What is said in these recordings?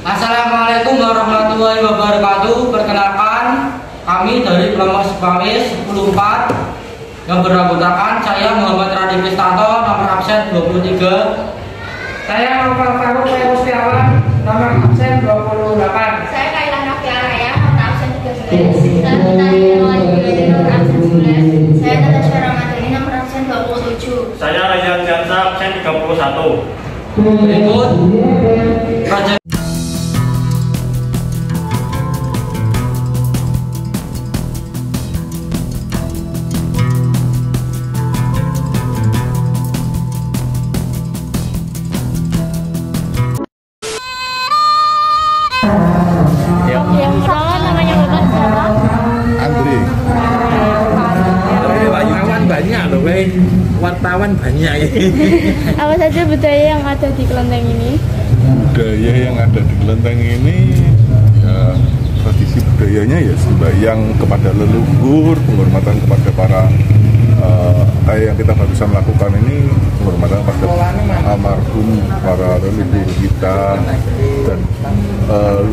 Assalamualaikum warahmatullahi wabarakatuh. Perkenalkan, kami dari kelompok Sepawis 10-4 yang beranggotakan saya Muhammad Radhi Kristanto, nomor absen 23. Saya Novel Faruk Setiawan, nomor absen 28. Saya Kaila Noviara ya, nomor absen 13. Saya Tari nomor absen 11. Saya Natasha Ramadhani, nomor absen 27. Saya Rajang Jansa, absen 31. Berikut proyek. Yang pertama namanya Bapak siapa? Andri. Wartawan banyak loh, wartawan banyak. Apa saja budaya yang ada di kelenteng ini? Budaya yang ada di kelenteng ini ya tradisi budayanya ya sembahyang kepada leluhur, penghormatan kepada para kayak yang kita barusan lakukan ini, penghormatan kepada almarhum para leluhur kita dan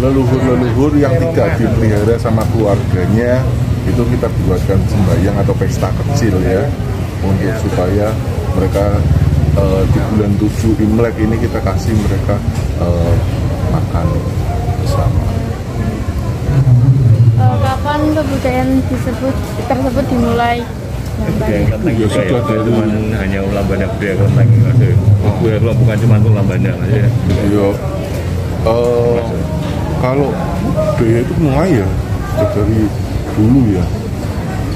leluhur-leluhur yang tidak dipelihara sama keluarganya itu kita buatkan sembahyang atau pesta kecil ya untuk supaya mereka di bulan 7 Imlek ini kita kasih mereka makan bersama. Kapan kebudayaan tersebut dimulai? Budaya kelenteng juga ya, cuma hanya ulah banyak budaya kelenteng. Budaya kelenteng bukan cuma ulah banyak aja. Iya. Kalau budaya itu mulai ya dari dulu ya.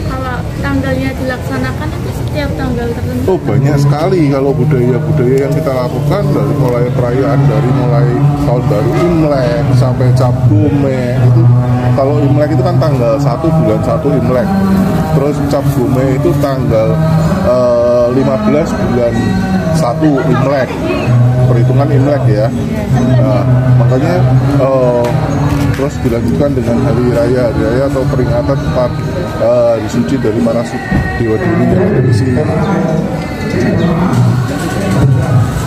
Kalau tanggalnya dilaksanakan itu setiap tanggal tertentu? Oh banyak sekali kalau budaya-budaya yang kita lakukan dari mulai perayaan dari mulai tahun baru Imlek sampai Cap Gome itu. Kalau Imlek itu kan tanggal 1 bulan 1 Imlek. Terus Cap Gome itu tanggal 15 bulan 1 Imlek. Perhitungan Imlek ya. Nah, makanya terus dilanjutkan dengan hari raya atau peringatan tempat hari suci dari para dewa dewi yang ada di sini.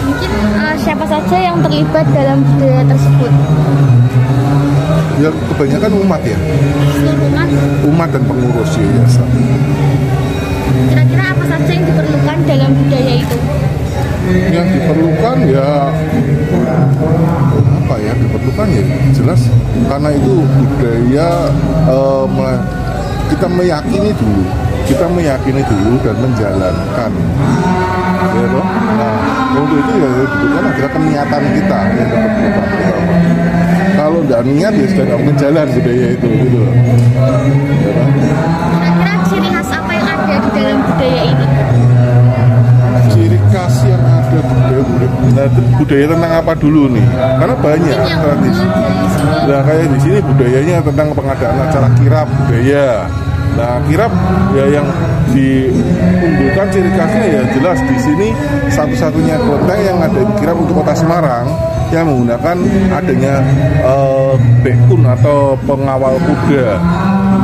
Mungkin siapa saja yang terlibat dalam budaya tersebut? Ya kebanyakan umat ya. Seluruh umat? Umat dan pengurus yayasan. Kira-kira apa saja yang diperlukan dalam budaya itu? Yang diperlukan ya apa ya diperlukan ya jelas karena itu budaya kita meyakini dulu dan menjalankan ya toh. Nah untuk itu ya dibutuhkan adalah keniatan kita yang diperlukan pertama. Kalau tidak niat ya sudah tidak mungkin jalan budaya itu gitu loh ya toh. Kira-kira ciri khas apa yang ada di dalam budaya ini? Ciri khas yang ada budaya tentang apa dulu nih? Karena banyak tradisi. Nah kayak di sini budayanya tentang pengadaan acara kirap budaya. Nah kirap ya yang diunggulkan ciri khasnya ya jelas di sini satu-satunya kelenteng yang ada di kirap untuk kota Semarang yang menggunakan adanya bekun atau pengawal kuda.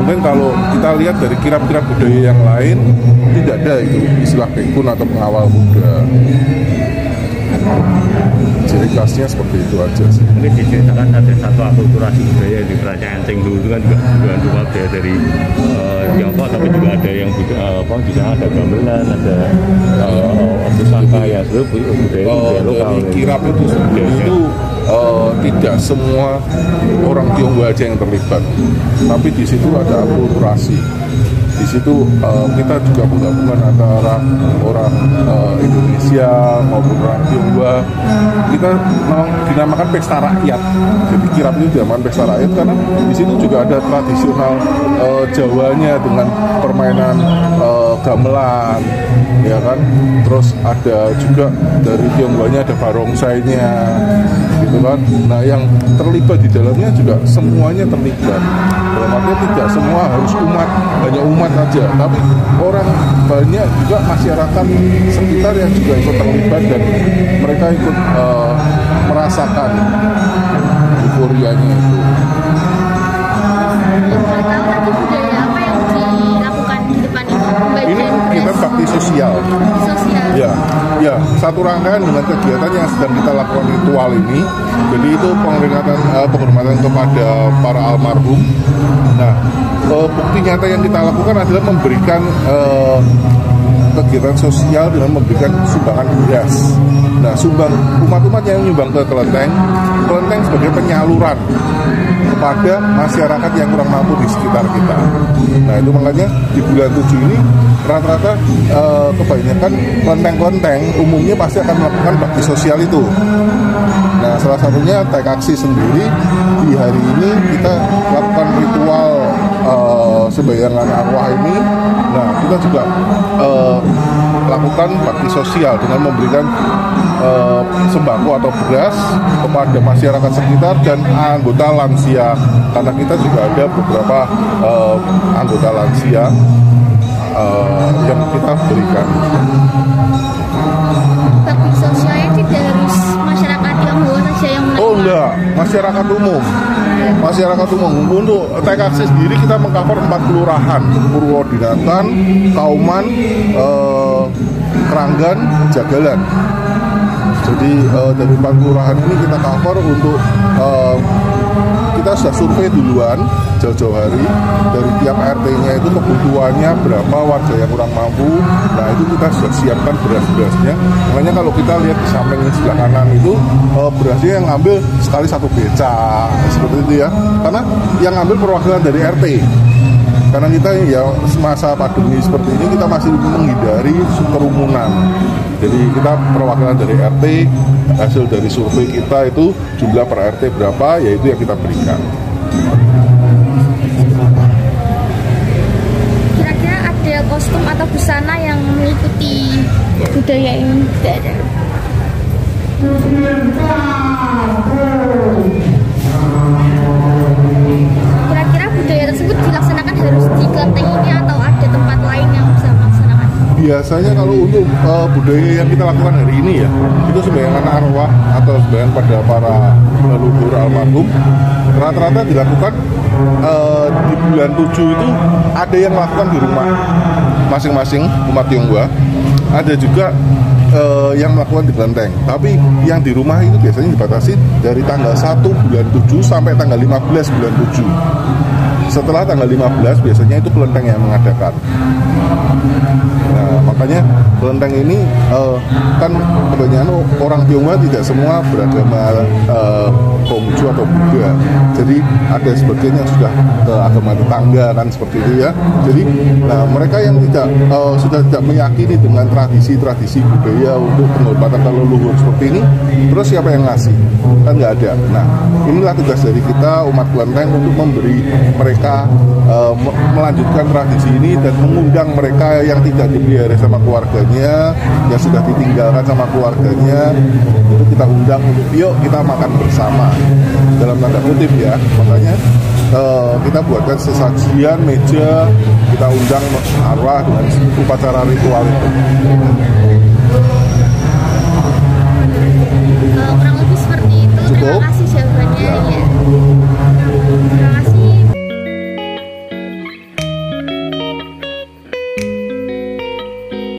Mungkin kalau kita lihat dari kirap-kirap budaya yang lain tidak ada itu istilah bekun atau pengawal kuda. Ciri khasnya seperti itu aja sih. Mungkin diceritakan ada satu akulturasi budaya di kerajaan Chengdu itu kan juga bukan cuma budaya dari Tiongkok tapi juga ada yang di sana ada gamelan, ada pusaka ya seluruh budaya lokal. Kirap itu sebenarnya itu tidak semua orang Tionghoa aja yang terlibat, tapi di situ ada akulturasi. Di situ kita juga penggabungan antara orang Indonesia maupun orang Tionghoa. Kita memang dinamakan pesta rakyat. Jadi kirap itu dinamakan pesta rakyat karena di situ juga ada tradisional Jawanya dengan permainan gamelan, ya kan. Terus ada juga dari Tionghoanya ada barongsainya, gitu kan. Nah yang terlibat di dalamnya juga semuanya terlibat. Dalam artinya tidak semua harus hanya umat aja, tapi orang banyak juga masyarakat sekitar yang juga ikut terlibat dan mereka ikut merasakan euforianya itu. Budaya apa yang dilakukan di depan ini? Ini kita bakti sosial. Sosial. Ya, satu rangkaian dengan kegiatan yang sedang kita lakukan ritual ini. Jadi itu penghormatan kepada para almarhum. Nah, bukti nyata yang kita lakukan adalah memberikan kegiatan sosial dengan memberikan sumbangan beras. Nah, umat-umat yang menyumbang ke kelenteng sebagai penyaluran kepada masyarakat yang kurang mampu di sekitar kita. Nah, itu makanya di bulan 7 ini rata-rata kebanyakan kelenteng-kelenteng umumnya pasti akan melakukan bakti sosial itu. Nah, salah satunya TKAKSI sendiri di hari ini kita lakukan ritual sembayangan arwah ini. Nah, kita juga lakukan bakti sosial dengan memberikan sembako atau beras kepada masyarakat sekitar dan anggota lansia, karena kita juga ada beberapa anggota lansia yang kita berikan. Bakti sosialnya tidak harus masyarakat Tionghoa saja yang melakukan. Oh enggak, masyarakat umum. Masyarakat umum. Untuk TKAKSI sendiri kita mengcover 4 kelurahan: Purwodinatan, Kauman, Keranggan, Jagalan. Jadi dari 4 kelurahan ini kita cover untuk kita sudah survei duluan jauh-jauh hari dari tiap RT-nya itu kebutuhannya berapa warga yang kurang mampu. Nah, itu kita sudah siapkan beras-berasnya. Makanya kalau kita lihat di samping sebelah kanan itu berasnya yang ngambil sekali 1 beca seperti itu ya, karena yang ngambil perwakilan dari RT. Karena kita ya semasa pandemi seperti ini kita masih menghindari kerumunan. Jadi kita perwakilan dari RT, hasil dari survei kita itu jumlah per RT berapa, yaitu yang kita berikan. Kira-kira ada kostum atau busana yang mengikuti budaya ini? Tidak ada. Kira-kira budaya tersebut dilaksanakan harus di kelenteng ini atau ada tempat lain yang bisa melaksanakan? Biasanya kalau untuk budaya yang kita lakukan hari ini ya, itu sembayangan arwah atau sembayangan pada para leluhur almarhum, rata-rata dilakukan di bulan 7 itu ada yang melakukan di rumah masing-masing umat Tionghoa, ada juga yang melakukan di kelenteng. Tapi yang di rumah itu biasanya dibatasi dari tanggal 1 bulan 7 sampai tanggal 15 bulan 7. Setelah tanggal 15 biasanya itu kelenteng yang mengadakan. Nah, makanya kelenteng ini kan kebanyakan orang Tionghoa tidak semua beragama Konghucu atau Buddha. Jadi ada sebagian yang sudah ke agama tetangga kan seperti itu ya. Jadi nah, mereka yang sudah tidak meyakini dengan tradisi-tradisi budaya untuk penghormatan leluhur seperti ini, terus siapa yang ngasih? Kan nggak ada. Nah, inilah tugas dari kita umat kelenteng untuk memberi mereka melanjutkan tradisi ini dan mengundang mereka yang tidak dipelihara sama keluarganya, yang sudah ditinggalkan sama keluarganya, itu kita undang untuk yuk kita makan bersama dalam tanda kutip ya. Makanya kita buatkan sesajian meja, kita undang arwah dengan upacara ritual itu. Kurang lebih seperti